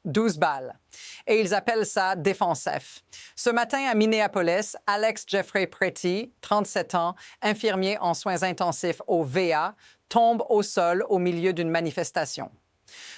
12 balles. Et ils appellent ça défensif. Ce matin, à Minneapolis, Alex Jeffrey Pretty, 37 ans, infirmier en soins intensifs au VA, tombe au sol au milieu d'une manifestation.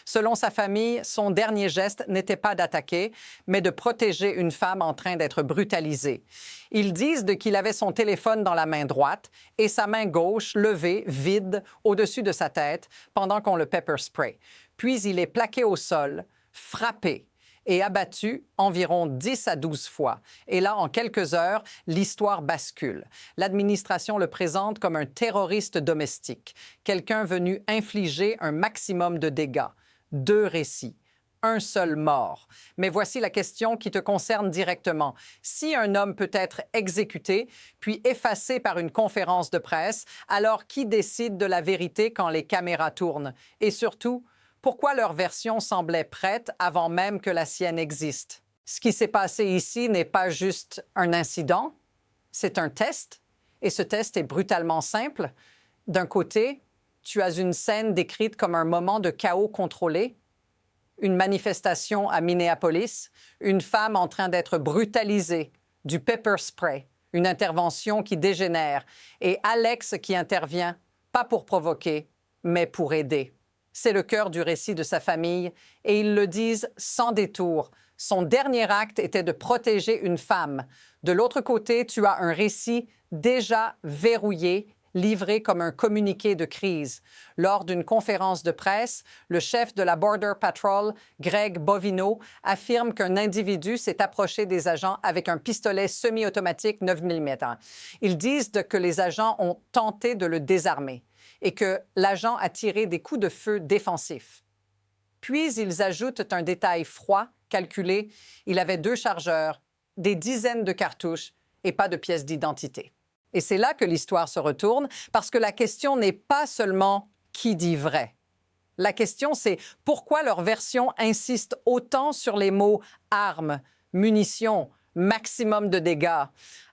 Selon sa famille, son dernier geste n'était pas d'attaquer, mais de protéger une femme en train d'être brutalisée. Ils disent qu'il avait son téléphone dans la main droite et sa main gauche levée, vide, au-dessus de sa tête, pendant qu'on le pepper spray. Puis il est plaqué au sol, frappé et abattu environ 10 à 12 fois. Et là, en quelques heures, l'histoire bascule. L'administration le présente comme un terroriste domestique, quelqu'un venu infliger un maximum de dégâts. 2 récits. Un seul mort. Mais voici la question qui te concerne directement. Si un homme peut être exécuté, puis effacé par une conférence de presse, alors qui décide de la vérité quand les caméras tournent? Et surtout, pourquoi leur version semblait prête avant même que la sienne existe? Ce qui s'est passé ici n'est pas juste un incident, c'est un test. Et ce test est brutalement simple. D'un côté, tu as une scène décrite comme un moment de chaos contrôlé, une manifestation à Minneapolis, une femme en train d'être brutalisée, du pepper spray, une intervention qui dégénère, et Alex qui intervient, pas pour provoquer, mais pour aider. C'est le cœur du récit de sa famille, et ils le disent sans détour. Son dernier acte était de protéger une femme. De l'autre côté, tu as un récit déjà verrouillé, livré comme un communiqué de crise. Lors d'une conférence de presse, le chef de la Border Patrol, Greg Bovino, affirme qu'un individu s'est approché des agents avec un pistolet semi-automatique 9 mm. Ils disent que les agents ont tenté de le désarmer et que l'agent a tiré des coups de feu défensifs. Puis, ils ajoutent un détail froid, calculé. Il avait 2 chargeurs, des dizaines de cartouches et pas de pièces d'identité. Et c'est là que l'histoire se retourne, parce que la question n'est pas seulement qui dit vrai. La question, c'est pourquoi leur version insiste autant sur les mots « armes »,« munitions », maximum de dégâts,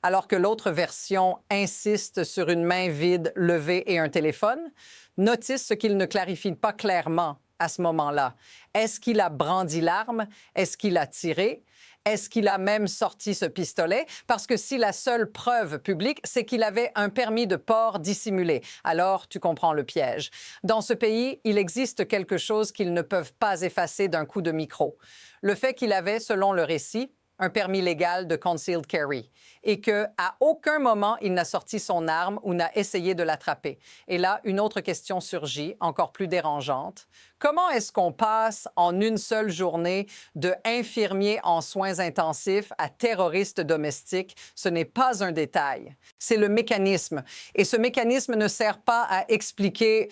alors que l'autre version insiste sur une main vide levée et un téléphone. Notice ce qu'il ne clarifie pas clairement à ce moment-là. Est-ce qu'il a brandi l'arme? Est-ce qu'il a tiré? Est-ce qu'il a même sorti ce pistolet? Parce que si la seule preuve publique, c'est qu'il avait un permis de port dissimulé, alors tu comprends le piège. Dans ce pays, il existe quelque chose qu'ils ne peuvent pas effacer d'un coup de micro. Le fait qu'il avait, selon le récit, un permis légal de concealed carry et qu'à aucun moment il n'a sorti son arme ou n'a essayé de l'attraper. Et là, une autre question surgit, encore plus dérangeante. Comment est-ce qu'on passe en une seule journée de infirmier en soins intensifs à terroriste domestique? Ce n'est pas un détail, c'est le mécanisme. Et ce mécanisme ne sert pas à expliquer,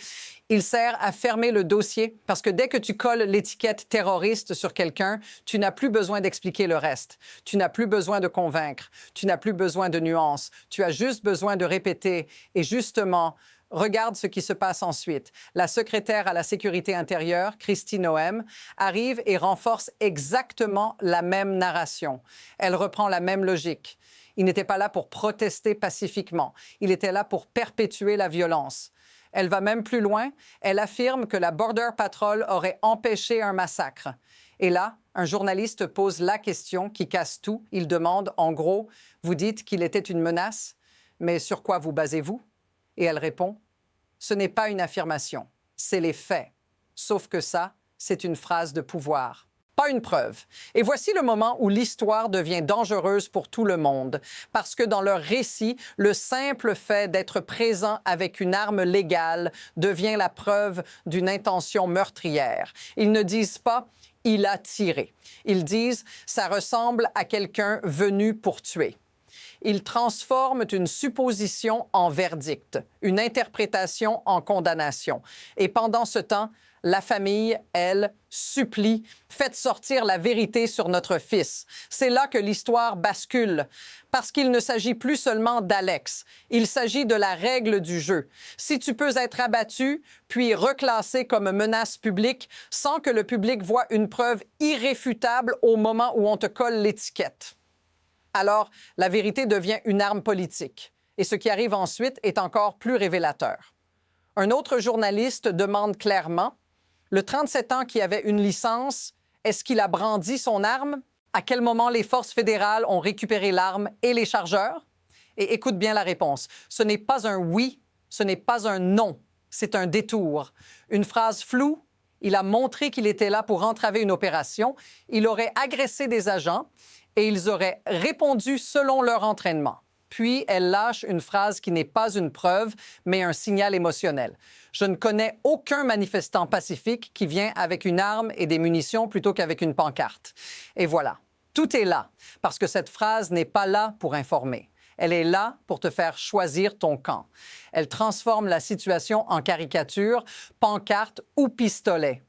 il sert à fermer le dossier. Parce que dès que tu colles l'étiquette terroriste sur quelqu'un, tu n'as plus besoin d'expliquer le reste. Tu n'as plus besoin de convaincre. Tu n'as plus besoin de nuances. Tu as juste besoin de répéter. Et justement, regarde ce qui se passe ensuite. La secrétaire à la Sécurité intérieure, Kristi Noem, arrive et renforce exactement la même narration. Elle reprend la même logique. Il n'était pas là pour protester pacifiquement. Il était là pour perpétuer la violence. Elle va même plus loin. Elle affirme que la Border Patrol aurait empêché un massacre. Et là, un journaliste pose la question qui casse tout. Il demande, en gros, « Vous dites qu'il était une menace, mais sur quoi vous basez-vous? » Et elle répond, « Ce n'est pas une affirmation, c'est les faits. Sauf que ça, c'est une phrase de pouvoir. » Pas une preuve. Et voici le moment où l'histoire devient dangereuse pour tout le monde, parce que dans leur récit, le simple fait d'être présent avec une arme légale devient la preuve d'une intention meurtrière. Ils ne disent pas « il a tiré ». Ils disent « ça ressemble à quelqu'un venu pour tuer ». Ils transforment une supposition en verdict, une interprétation en condamnation. Et pendant ce temps, la famille, elle, supplie « Faites sortir la vérité sur notre fils ». C'est là que l'histoire bascule, parce qu'il ne s'agit plus seulement d'Alex. Il s'agit de la règle du jeu. Si tu peux être abattu, puis reclassé comme menace publique, sans que le public voit une preuve irréfutable au moment où on te colle l'étiquette, alors la vérité devient une arme politique. Et ce qui arrive ensuite est encore plus révélateur. Un autre journaliste demande clairement « Le 37 ans qui avait une licence, Est-ce qu'il a brandi son arme? À quel moment les forces fédérales ont récupéré l'arme et les chargeurs? Et écoute bien la réponse. Ce n'est pas un oui, ce n'est pas un non, c'est un détour. Une phrase floue, il a montré qu'il était là pour entraver une opération, il aurait agressé des agents et ils auraient répondu selon leur entraînement. Puis, elle lâche une phrase qui n'est pas une preuve, mais un signal émotionnel. Je ne connais aucun manifestant pacifique qui vient avec une arme et des munitions plutôt qu'avec une pancarte. Et voilà, tout est là, parce que cette phrase n'est pas là pour informer. Elle est là pour te faire choisir ton camp. Elle transforme la situation en caricature, pancarte ou pistolet.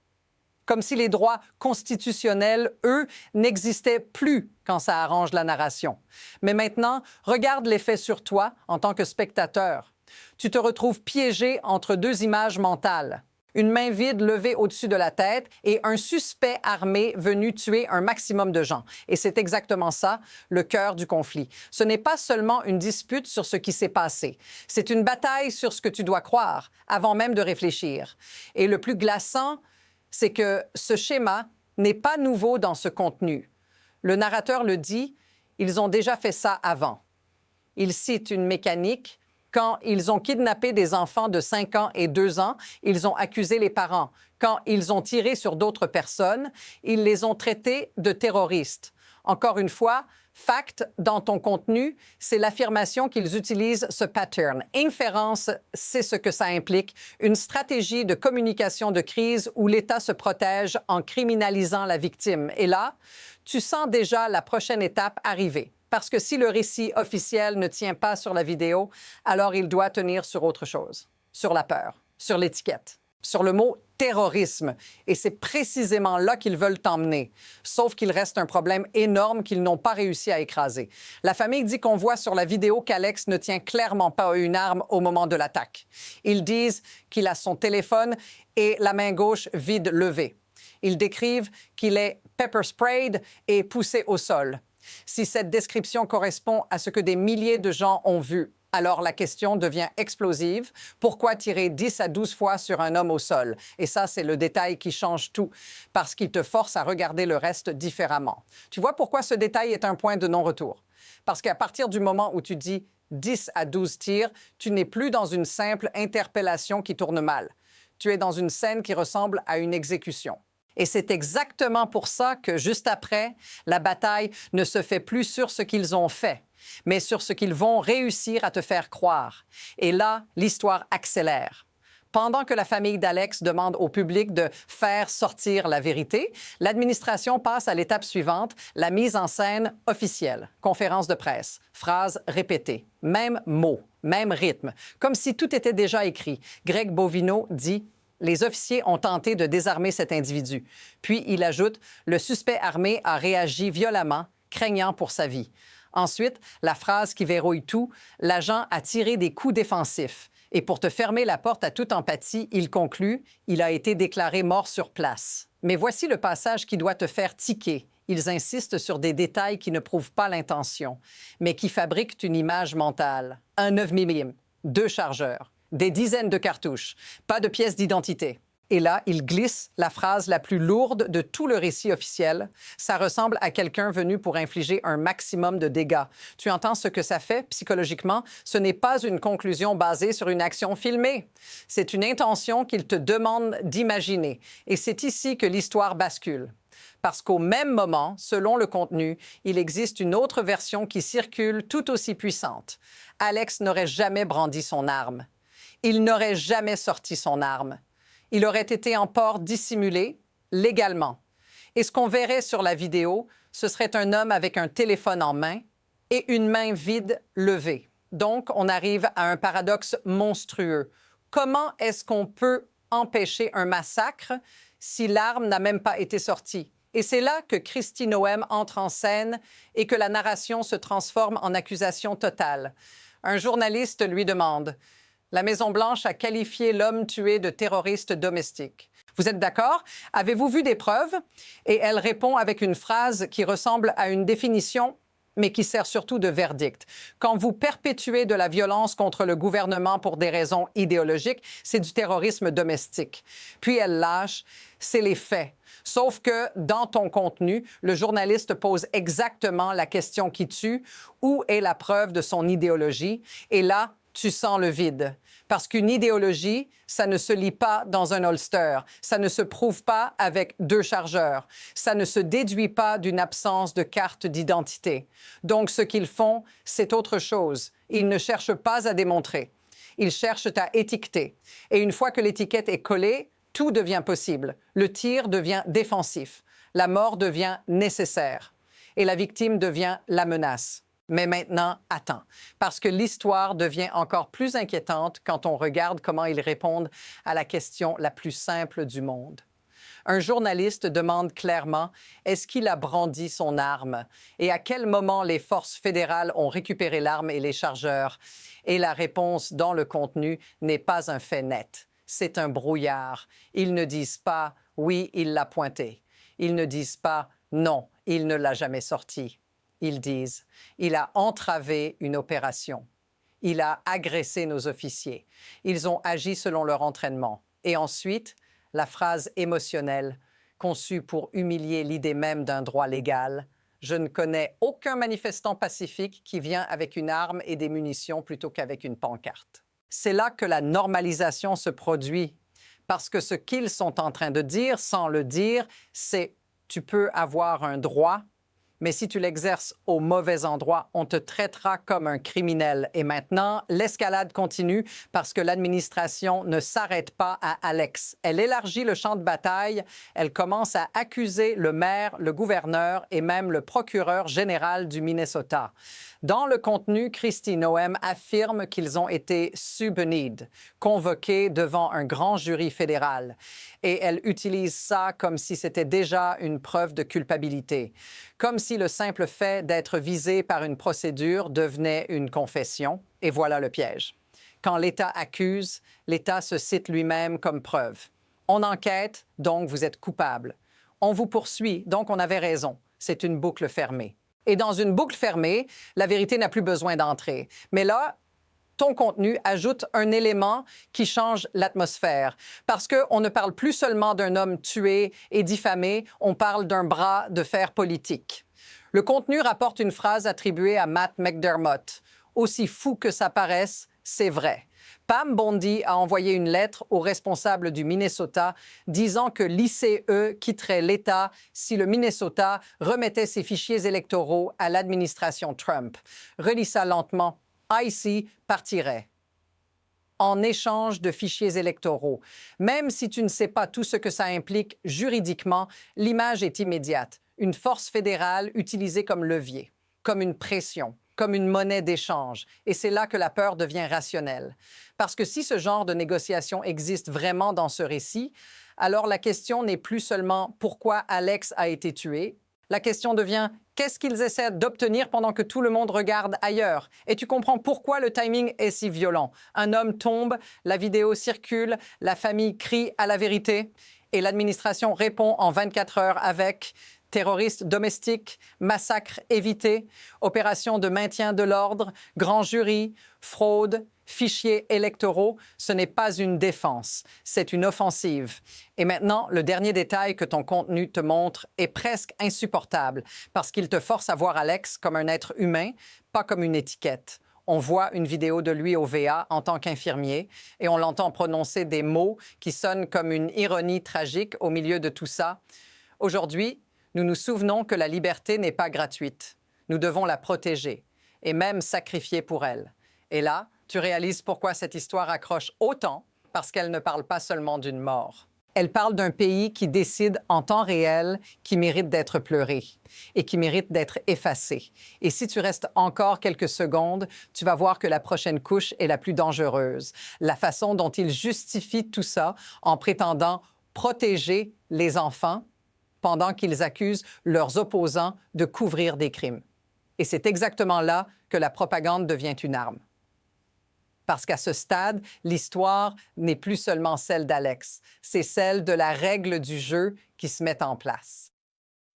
Comme si les droits constitutionnels, eux, n'existaient plus quand ça arrange la narration. Mais maintenant, regarde l'effet sur toi en tant que spectateur. Tu te retrouves piégé entre deux images mentales. Une main vide levée au-dessus de la tête et un suspect armé venu tuer un maximum de gens. Et c'est exactement ça, le cœur du conflit. Ce n'est pas seulement une dispute sur ce qui s'est passé. C'est une bataille sur ce que tu dois croire, avant même de réfléchir. Et le plus glaçant, c'est que ce schéma n'est pas nouveau dans ce contenu. Le narrateur le dit, ils ont déjà fait ça avant. Il cite une mécanique. Quand ils ont kidnappé des enfants de 5 ans et 2 ans, ils ont accusé les parents. Quand ils ont tiré sur d'autres personnes, ils les ont traités de terroristes. Encore une fois, fact dans ton contenu, c'est l'affirmation qu'ils utilisent ce pattern. Inférence, c'est ce que ça implique, une stratégie de communication de crise où l'État se protège en criminalisant la victime. Et là, tu sens déjà la prochaine étape arriver. Parce que si le récit officiel ne tient pas sur la vidéo, alors il doit tenir sur autre chose, sur la peur, sur l'étiquette, sur le mot terrorisme. Et c'est précisément là qu'ils veulent t'emmener. Sauf qu'il reste un problème énorme qu'ils n'ont pas réussi à écraser. La famille dit qu'on voit sur la vidéo qu'Alex ne tient clairement pas une arme au moment de l'attaque. Ils disent qu'il a son téléphone et la main gauche vide levée. Ils décrivent qu'il est pepper-sprayed et poussé au sol. Si cette description correspond à ce que des milliers de gens ont vu, alors la question devient explosive. Pourquoi tirer 10 à 12 fois sur un homme au sol? Et ça, c'est le détail qui change tout, parce qu'il te force à regarder le reste différemment. Tu vois pourquoi ce détail est un point de non-retour? Parce qu'à partir du moment où tu dis 10 à 12 tirs, tu n'es plus dans une simple interpellation qui tourne mal. Tu es dans une scène qui ressemble à une exécution. Et c'est exactement pour ça que, juste après, la bataille ne se fait plus sur ce qu'ils ont fait, mais sur ce qu'ils vont réussir à te faire croire. Et là, l'histoire accélère. Pendant que la famille d'Alex demande au public de faire sortir la vérité, l'administration passe à l'étape suivante, la mise en scène officielle. Conférence de presse, phrases répétées, même mots, même rythme, comme si tout était déjà écrit. Greg Bovino dit: les officiers ont tenté de désarmer cet individu. Puis il ajoute, le suspect armé a réagi violemment, craignant pour sa vie. Ensuite, la phrase qui verrouille tout, l'agent a tiré des coups défensifs. Et pour te fermer la porte à toute empathie, il conclut, il a été déclaré mort sur place. Mais voici le passage qui doit te faire tiquer. Ils insistent sur des détails qui ne prouvent pas l'intention, mais qui fabriquent une image mentale. Un 9 mm, 2 chargeurs. Des dizaines de cartouches, pas de pièces d'identité. Et là, il glisse la phrase la plus lourde de tout le récit officiel. Ça ressemble à quelqu'un venu pour infliger un maximum de dégâts. Tu entends ce que ça fait psychologiquement? Ce n'est pas une conclusion basée sur une action filmée. C'est une intention qu'il te demande d'imaginer. Et c'est ici que l'histoire bascule. Parce qu'au même moment, selon le contenu, il existe une autre version qui circule tout aussi puissante. Alex n'aurait jamais brandi son arme. Il n'aurait jamais sorti son arme. Il aurait été en port dissimulé, légalement. Et ce qu'on verrait sur la vidéo, ce serait un homme avec un téléphone en main et une main vide levée. Donc, on arrive à un paradoxe monstrueux. Comment est-ce qu'on peut empêcher un massacre si l'arme n'a même pas été sortie? Et c'est là que Kristi Noem entre en scène et que la narration se transforme en accusation totale. Un journaliste lui demande: la Maison-Blanche a qualifié l'homme tué de terroriste domestique. Vous êtes d'accord? Avez-vous vu des preuves? Et elle répond avec une phrase qui ressemble à une définition mais qui sert surtout de verdict. Quand vous perpétuez de la violence contre le gouvernement pour des raisons idéologiques, c'est du terrorisme domestique. Puis elle lâche, c'est les faits. Sauf que dans ton contenu, le journaliste pose exactement la question qui tue, où est la preuve de son idéologie? Et là, tu sens le vide. Parce qu'une idéologie, ça ne se lit pas dans un holster, ça ne se prouve pas avec 2 chargeurs, ça ne se déduit pas d'une absence de carte d'identité. Donc, ce qu'ils font, c'est autre chose. Ils ne cherchent pas à démontrer. Ils cherchent à étiqueter. Et une fois que l'étiquette est collée, tout devient possible. Le tir devient défensif. La mort devient nécessaire. Et la victime devient la menace. Mais maintenant, attends, parce que l'histoire devient encore plus inquiétante quand on regarde comment ils répondent à la question la plus simple du monde. Un journaliste demande clairement est-ce qu'il a brandi son arme et à quel moment les forces fédérales ont récupéré l'arme et les chargeurs. Et la réponse dans le contenu n'est pas un fait net, c'est un brouillard. Ils ne disent pas oui, il l'a pointé. Ils ne disent pas non, il ne l'a jamais sorti. Ils disent « Il a entravé une opération. Il a agressé nos officiers. Ils ont agi selon leur entraînement. » Et ensuite, la phrase émotionnelle, conçue pour humilier l'idée même d'un droit légal. « Je ne connais aucun manifestant pacifique qui vient avec une arme et des munitions plutôt qu'avec une pancarte. » C'est là que la normalisation se produit. Parce que ce qu'ils sont en train de dire, sans le dire, c'est « tu peux avoir un droit ». Mais si tu l'exerces au mauvais endroit, on te traitera comme un criminel. Et maintenant, l'escalade continue parce que l'administration ne s'arrête pas à Alex. Elle élargit le champ de bataille. Elle commence à accuser le maire, le gouverneur et même le procureur général du Minnesota. Dans le contenu, Kristi Noem affirme qu'ils ont été subpoenaed, convoqués devant un grand jury fédéral. Et elle utilise ça comme si c'était déjà une preuve de culpabilité. Comme si le simple fait d'être visé par une procédure devenait une confession. Et voilà le piège. Quand l'État accuse, l'État se cite lui-même comme preuve. On enquête, donc vous êtes coupable. On vous poursuit, donc on avait raison. C'est une boucle fermée. Et dans une boucle fermée, la vérité n'a plus besoin d'entrer. Mais là, ton contenu ajoute un élément qui change l'atmosphère. Parce qu'on ne parle plus seulement d'un homme tué et diffamé, on parle d'un bras de fer politique. Le contenu rapporte une phrase attribuée à Matt McDermott. « Aussi fou que ça paraisse, c'est vrai. » Pam Bondi a envoyé une lettre aux responsables du Minnesota disant que l'ICE quitterait l'État si le Minnesota remettait ses fichiers électoraux à l'administration Trump. Relis ça lentement. IC partirait en échange de fichiers électoraux. Même si tu ne sais pas tout ce que ça implique juridiquement, l'image est immédiate. Une force fédérale utilisée comme levier, comme une pression, comme une monnaie d'échange. Et c'est là que la peur devient rationnelle. Parce que si ce genre de négociation existe vraiment dans ce récit, alors la question n'est plus seulement pourquoi Alex a été tué. La question devient qu'est-ce qu'ils essaient d'obtenir pendant que tout le monde regarde ailleurs? Et tu comprends pourquoi le timing est si violent. Un homme tombe, la vidéo circule, la famille crie à la vérité et l'administration répond en 24 heures avec terroristes domestiques, massacres évités, opérations de maintien de l'ordre, grand jury, fraude, fichiers électoraux. Ce n'est pas une défense, c'est une offensive. Et maintenant, le dernier détail que ton contenu te montre est presque insupportable parce qu'il te force à voir Alex comme un être humain, pas comme une étiquette. On voit une vidéo de lui au VA en tant qu'infirmier et on l'entend prononcer des mots qui sonnent comme une ironie tragique au milieu de tout ça. Aujourd'hui, nous nous souvenons que la liberté n'est pas gratuite. Nous devons la protéger et même sacrifier pour elle. Et là, tu réalises pourquoi cette histoire accroche autant, parce qu'elle ne parle pas seulement d'une mort. Elle parle d'un pays qui décide en temps réel qui mérite d'être pleuré et qui mérite d'être effacé. Et si tu restes encore quelques secondes, tu vas voir que la prochaine couche est la plus dangereuse. La façon dont ils justifient tout ça en prétendant protéger les enfants pendant qu'ils accusent leurs opposants de couvrir des crimes. Et c'est exactement là que la propagande devient une arme. Parce qu'à ce stade, l'histoire n'est plus seulement celle d'Alex, c'est celle de la règle du jeu qui se met en place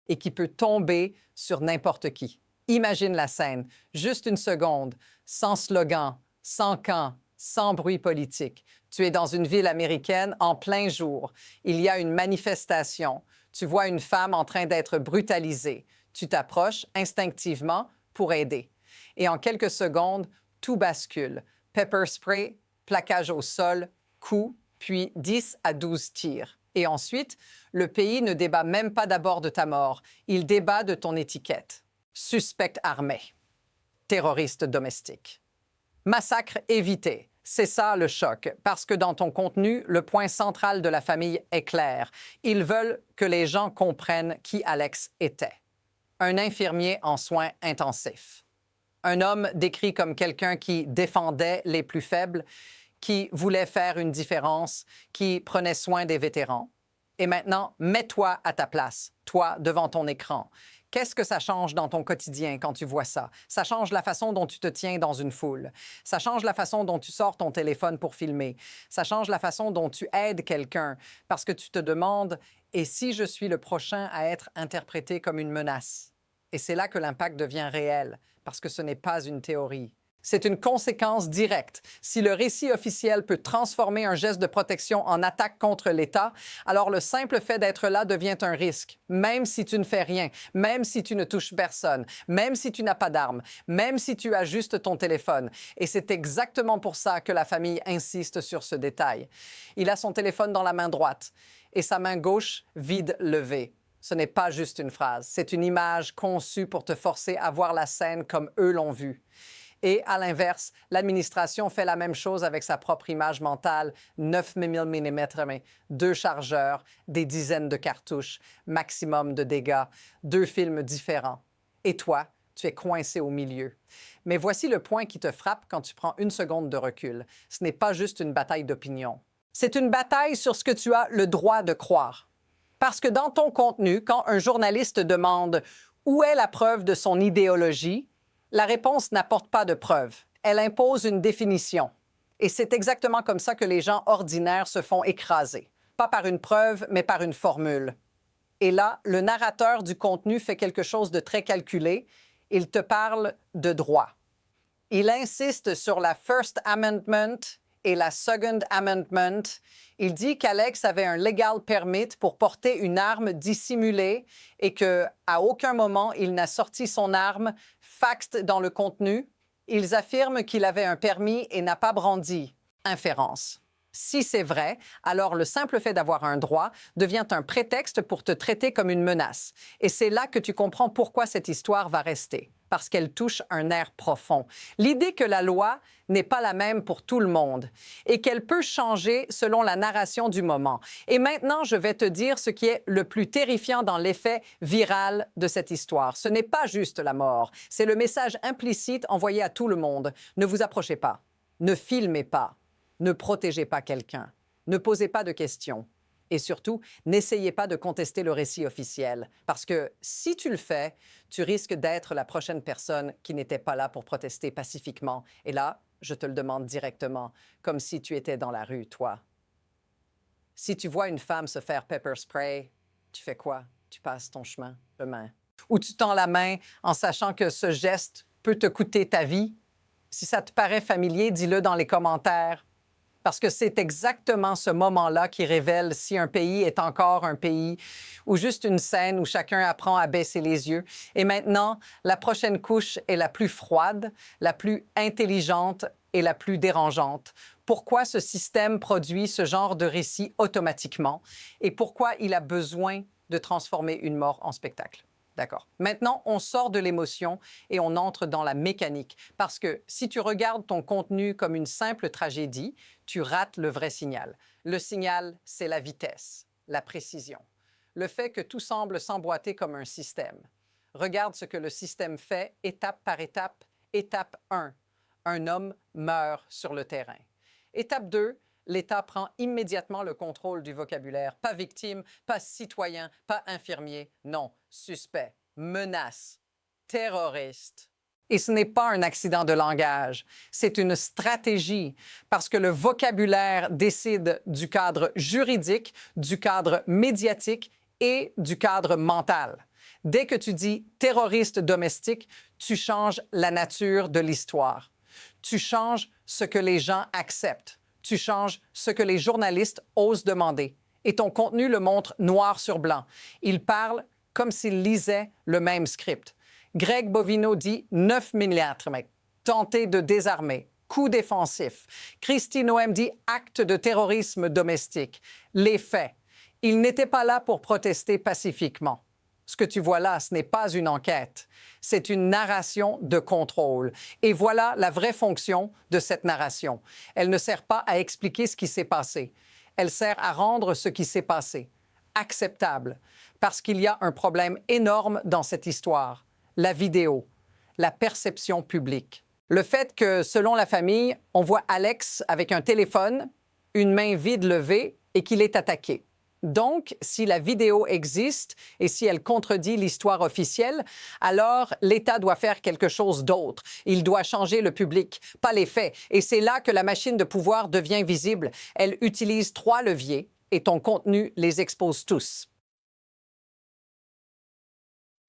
et qui peut tomber sur n'importe qui. Imagine la scène, juste une seconde, sans slogan, sans camp, sans bruit politique. Tu es dans une ville américaine en plein jour. Il y a une manifestation. Tu vois une femme en train d'être brutalisée. Tu t'approches instinctivement pour aider. Et en quelques secondes, tout bascule. Pepper spray, plaquage au sol, coup, puis 10 à 12 tirs. Et ensuite, le pays ne débat même pas d'abord de ta mort. Il débat de ton étiquette. Suspect armé. Terroriste domestique. Massacre évité. C'est ça le choc, parce que dans ton contenu, le point central de la famille est clair. Ils veulent que les gens comprennent qui Alex était. Un infirmier en soins intensifs. Un homme décrit comme quelqu'un qui défendait les plus faibles, qui voulait faire une différence, qui prenait soin des vétérans. Et maintenant, mets-toi à ta place, toi, devant ton écran. Qu'est-ce que ça change dans ton quotidien quand tu vois ça? Ça change la façon dont tu te tiens dans une foule. Ça change la façon dont tu sors ton téléphone pour filmer. Ça change la façon dont tu aides quelqu'un parce que tu te demandes « Et si je suis le prochain à être interprété comme une menace? » Et c'est là que l'impact devient réel, parce que ce n'est pas une théorie. C'est une conséquence directe. Si le récit officiel peut transformer un geste de protection en attaque contre l'État, alors le simple fait d'être là devient un risque, même si tu ne fais rien, même si tu ne touches personne, même si tu n'as pas d'armes, même si tu ajustes ton téléphone. Et c'est exactement pour ça que la famille insiste sur ce détail. Il a son téléphone dans la main droite et sa main gauche vide levée. Ce n'est pas juste une phrase, c'est une image conçue pour te forcer à voir la scène comme eux l'ont vue. Et à l'inverse, l'administration fait la même chose avec sa propre image mentale, 9000 mm, 2 chargeurs, des dizaines de cartouches, maximum de dégâts, 2 films différents. Et toi, tu es coincé au milieu. Mais voici le point qui te frappe quand tu prends une seconde de recul. Ce n'est pas juste une bataille d'opinion. C'est une bataille sur ce que tu as le droit de croire. Parce que dans ton contenu, quand un journaliste demande « Où est la preuve de son idéologie ?», la réponse n'apporte pas de preuve. Elle impose une définition. Et c'est exactement comme ça que les gens ordinaires se font écraser. Pas par une preuve, mais par une formule. Et là, le narrateur du contenu fait quelque chose de très calculé. Il te parle de droit. Il insiste sur la First Amendment et la Second Amendment. Il dit qu'Alex avait un legal permit pour porter une arme dissimulée et qu'à aucun moment il n'a sorti son arme, faxed dans le contenu. Ils affirment qu'il avait un permis et n'a pas brandi. Inférence. Si c'est vrai, alors le simple fait d'avoir un droit devient un prétexte pour te traiter comme une menace. Et c'est là que tu comprends pourquoi cette histoire va rester. Parce qu'elle touche un nerf profond. L'idée que la loi n'est pas la même pour tout le monde et qu'elle peut changer selon la narration du moment. Et maintenant, je vais te dire ce qui est le plus terrifiant dans l'effet viral de cette histoire. Ce n'est pas juste la mort, c'est le message implicite envoyé à tout le monde. Ne vous approchez pas, ne filmez pas. Ne protégez pas quelqu'un. Ne posez pas de questions. Et surtout, n'essayez pas de contester le récit officiel. Parce que si tu le fais, tu risques d'être la prochaine personne qui n'était pas là pour protester pacifiquement. Et là, je te le demande directement, comme si tu étais dans la rue, toi. Si tu vois une femme se faire pepper spray, tu fais quoi? Tu passes ton chemin de main. Ou tu tends la main en sachant que ce geste peut te coûter ta vie. Si ça te paraît familier, dis-le dans les commentaires. Parce que c'est exactement ce moment-là qui révèle si un pays est encore un pays ou juste une scène où chacun apprend à baisser les yeux. Et maintenant, la prochaine couche est la plus froide, la plus intelligente et la plus dérangeante. Pourquoi ce système produit ce genre de récit automatiquement et pourquoi il a besoin de transformer une mort en spectacle? D'accord. Maintenant, on sort de l'émotion et on entre dans la mécanique. Parce que si tu regardes ton contenu comme une simple tragédie, tu rates le vrai signal. Le signal, c'est la vitesse, la précision. Le fait que tout semble s'emboîter comme un système. Regarde ce que le système fait étape par étape. Étape 1, un homme meurt sur le terrain. Étape 2, l'État prend immédiatement le contrôle du vocabulaire. Pas victime, pas citoyen, pas infirmier. Non, suspect, menace, terroriste. Et ce n'est pas un accident de langage, c'est une stratégie parce que le vocabulaire décide du cadre juridique, du cadre médiatique et du cadre mental. Dès que tu dis terroriste domestique, tu changes la nature de l'histoire. Tu changes ce que les gens acceptent. Tu changes ce que les journalistes osent demander. Et ton contenu le montre noir sur blanc. Il parle comme s'il lisait le même script. Greg Bovino dit 9 mm, tenter de désarmer, coup défensif. Kristi Noem dit acte de terrorisme domestique. Les faits. Il n'était pas là pour protester pacifiquement. Ce que tu vois là, ce n'est pas une enquête, c'est une narration de contrôle. Et voilà la vraie fonction de cette narration. Elle ne sert pas à expliquer ce qui s'est passé. Elle sert à rendre ce qui s'est passé acceptable, parce qu'il y a un problème énorme dans cette histoire, la vidéo, la perception publique. Le fait que, selon la famille, on voit Alex avec un téléphone, une main vide levée et qu'il est attaqué. Donc, si la vidéo existe et si elle contredit l'histoire officielle, alors l'État doit faire quelque chose d'autre. Il doit changer le public, pas les faits. Et c'est là que la machine de pouvoir devient visible. Elle utilise 3 leviers et ton contenu les expose tous.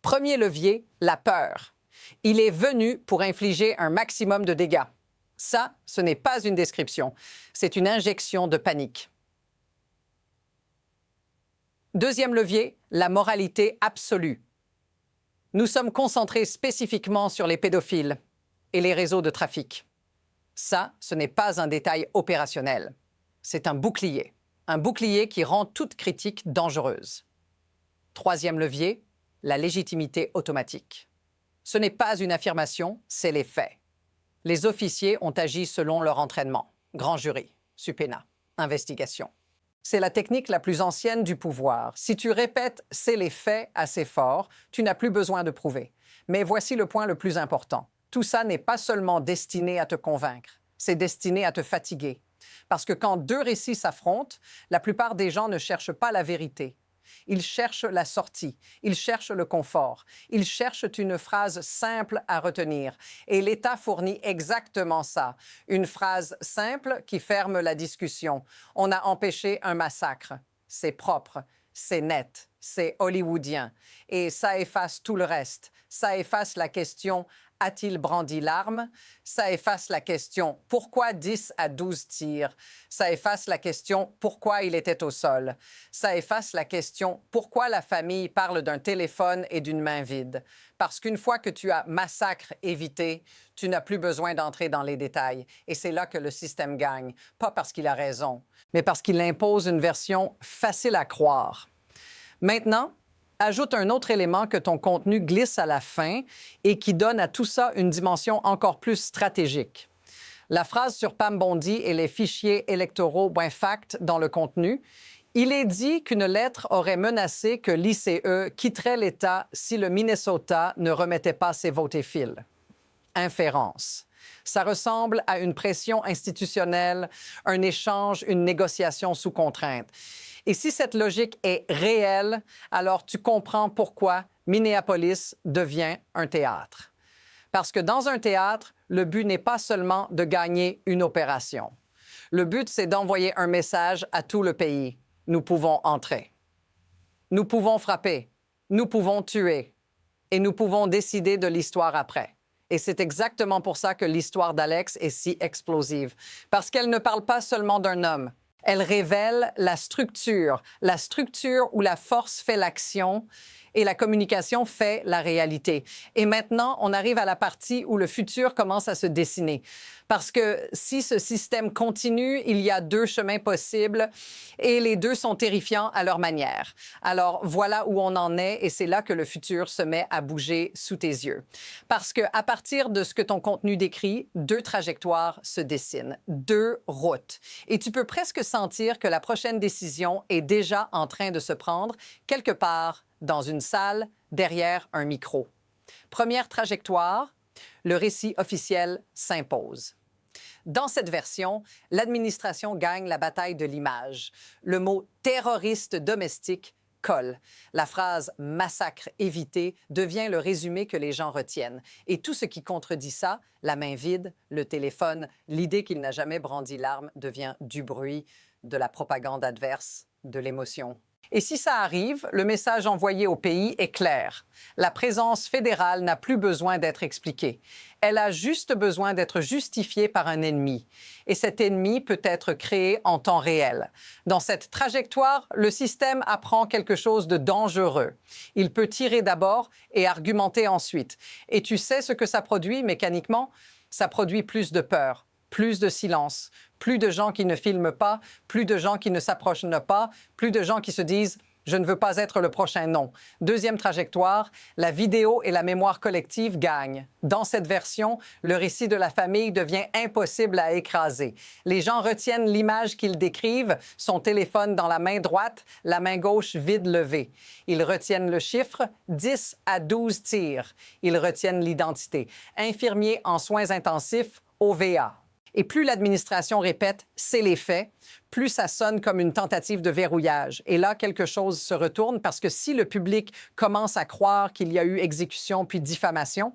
Premier levier, la peur. Il est venu pour infliger un maximum de dégâts. Ça, ce n'est pas une description, c'est une injection de panique. Deuxième levier, la moralité absolue. Nous sommes concentrés spécifiquement sur les pédophiles et les réseaux de trafic. Ça, ce n'est pas un détail opérationnel. C'est un bouclier qui rend toute critique dangereuse. Troisième levier, la légitimité automatique. Ce n'est pas une affirmation, c'est les faits. Les officiers ont agi selon leur entraînement. Grand jury, subpoena, investigation. C'est la technique la plus ancienne du pouvoir. Si tu répètes « c'est les faits » assez fort, tu n'as plus besoin de prouver. Mais voici le point le plus important. Tout ça n'est pas seulement destiné à te convaincre, c'est destiné à te fatiguer. Parce que quand 2 récits s'affrontent, la plupart des gens ne cherchent pas la vérité. Ils cherchent la sortie, ils cherchent le confort, ils cherchent une phrase simple à retenir. Et l'État fournit exactement ça. Une phrase simple qui ferme la discussion. On a empêché un massacre. C'est propre, c'est net, c'est hollywoodien. Et ça efface tout le reste. Ça efface la question « a-t-il brandi l'arme ?» Ça efface la question « pourquoi 10 à 12 tirs ?» Ça efface la question « pourquoi il était au sol ?» Ça efface la question « pourquoi la famille parle d'un téléphone et d'une main vide ?» Parce qu'une fois que tu as massacre évité, tu n'as plus besoin d'entrer dans les détails. Et c'est là que le système gagne, pas parce qu'il a raison, mais parce qu'il impose une version facile à croire. Maintenant, ajoute un autre élément que ton contenu glisse à la fin et qui donne à tout ça une dimension encore plus stratégique. La phrase sur Pam Bondi et les fichiers électoraux .fact dans le contenu, il est dit qu'une lettre aurait menacé que l'ICE quitterait l'État si le Minnesota ne remettait pas ses votés-files. Inférence. Ça ressemble à une pression institutionnelle, un échange, une négociation sous contrainte. Et si cette logique est réelle, alors tu comprends pourquoi Minneapolis devient un théâtre. Parce que dans un théâtre, le but n'est pas seulement de gagner une opération. Le but, c'est d'envoyer un message à tout le pays. Nous pouvons entrer. Nous pouvons frapper. Nous pouvons tuer. Et nous pouvons décider de l'histoire après. Et c'est exactement pour ça que l'histoire d'Alex est si explosive. Parce qu'elle ne parle pas seulement d'un homme. Elle révèle la structure où la force fait l'action et la communication fait la réalité. Et maintenant, on arrive à la partie où le futur commence à se dessiner. Parce que si ce système continue, il y a 2 chemins possibles et les 2 sont terrifiants à leur manière. Alors, voilà où on en est et c'est là que le futur se met à bouger sous tes yeux. Parce qu'à partir de ce que ton contenu décrit, 2 trajectoires se dessinent, 2 routes. Et tu peux presque sentir que la prochaine décision est déjà en train de se prendre quelque part dans une salle, derrière un micro. Première trajectoire, le récit officiel s'impose. Dans cette version, l'administration gagne la bataille de l'image. Le mot « terroriste domestique » colle. La phrase « massacre évité » devient le résumé que les gens retiennent. Et tout ce qui contredit ça, la main vide, le téléphone, l'idée qu'il n'a jamais brandi l'arme devient du bruit, de la propagande adverse, de l'émotion. Et si ça arrive, le message envoyé au pays est clair. La présence fédérale n'a plus besoin d'être expliquée. Elle a juste besoin d'être justifiée par un ennemi. Et cet ennemi peut être créé en temps réel. Dans cette trajectoire, le système apprend quelque chose de dangereux. Il peut tirer d'abord et argumenter ensuite. Et tu sais ce que ça produit mécaniquement? Ça produit plus de peur, plus de silence, plus de gens qui ne filment pas, plus de gens qui ne s'approchent pas, plus de gens qui se disent « je ne veux pas être le prochain nom ». Deuxième trajectoire, la vidéo et la mémoire collective gagnent. Dans cette version, le récit de la famille devient impossible à écraser. Les gens retiennent l'image qu'ils décrivent, son téléphone dans la main droite, la main gauche vide levée. Ils retiennent le chiffre 10 à 12 tirs. Ils retiennent l'identité. Infirmier en soins intensifs, OVA. Et plus l'administration répète « c'est les faits », plus ça sonne comme une tentative de verrouillage. Et là, quelque chose se retourne parce que si le public commence à croire qu'il y a eu exécution puis diffamation,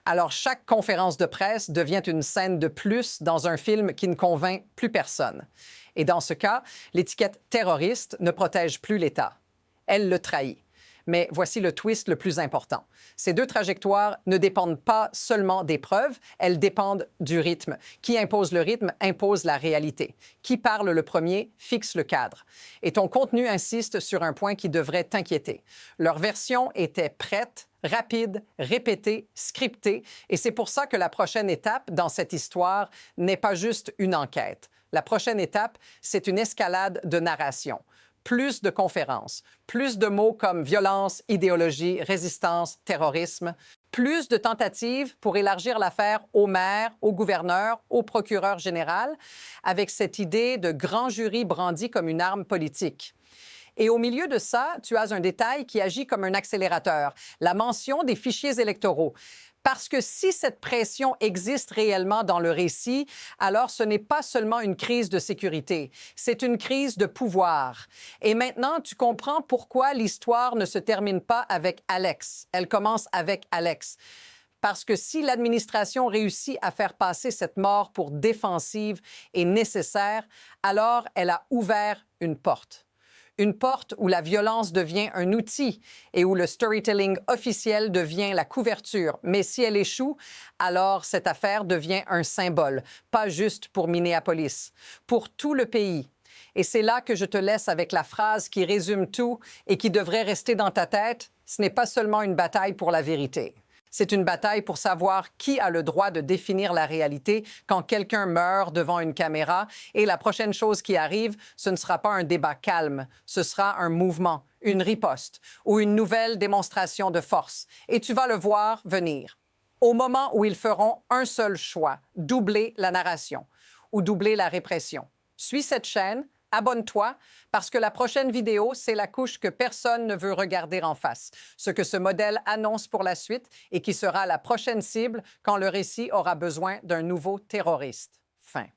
alors chaque conférence de presse devient une scène de plus dans un film qui ne convainc plus personne. Et dans ce cas, l'étiquette terroriste ne protège plus l'État. Elle le trahit. Mais voici le twist le plus important. Ces deux trajectoires ne dépendent pas seulement des preuves, elles dépendent du rythme. Qui impose le rythme impose la réalité. Qui parle le premier fixe le cadre. Et ton contenu insiste sur un point qui devrait t'inquiéter. Leur version était prête, rapide, répétée, scriptée, et c'est pour ça que la prochaine étape dans cette histoire n'est pas juste une enquête. La prochaine étape, c'est une escalade de narration. Plus de conférences, plus de mots comme violence, idéologie, résistance, terrorisme, plus de tentatives pour élargir l'affaire au maire, au gouverneur, au procureur général, avec cette idée de grand jury brandi comme une arme politique. Et au milieu de ça, tu as un détail qui agit comme un accélérateur, la mention des fichiers électoraux. Parce que si cette pression existe réellement dans le récit, alors ce n'est pas seulement une crise de sécurité, c'est une crise de pouvoir. Et maintenant, tu comprends pourquoi l'histoire ne se termine pas avec Alex. Elle commence avec Alex. Parce que si l'administration réussit à faire passer cette mort pour défensive et nécessaire, alors elle a ouvert une porte. Une porte où la violence devient un outil et où le storytelling officiel devient la couverture. Mais si elle échoue, alors cette affaire devient un symbole, pas juste pour Minneapolis, pour tout le pays. Et c'est là que je te laisse avec la phrase qui résume tout et qui devrait rester dans ta tête. Ce n'est pas seulement une bataille pour la vérité. C'est une bataille pour savoir qui a le droit de définir la réalité quand quelqu'un meurt devant une caméra. Et la prochaine chose qui arrive, ce ne sera pas un débat calme, ce sera un mouvement, une riposte ou une nouvelle démonstration de force. Et tu vas le voir venir. Au moment où ils feront un seul choix, doubler la narration ou doubler la répression. Suis cette chaîne. Abonne-toi parce que la prochaine vidéo, c'est la couche que personne ne veut regarder en face. Ce que ce modèle annonce pour la suite et qui sera la prochaine cible quand le récit aura besoin d'un nouveau terroriste. Fin.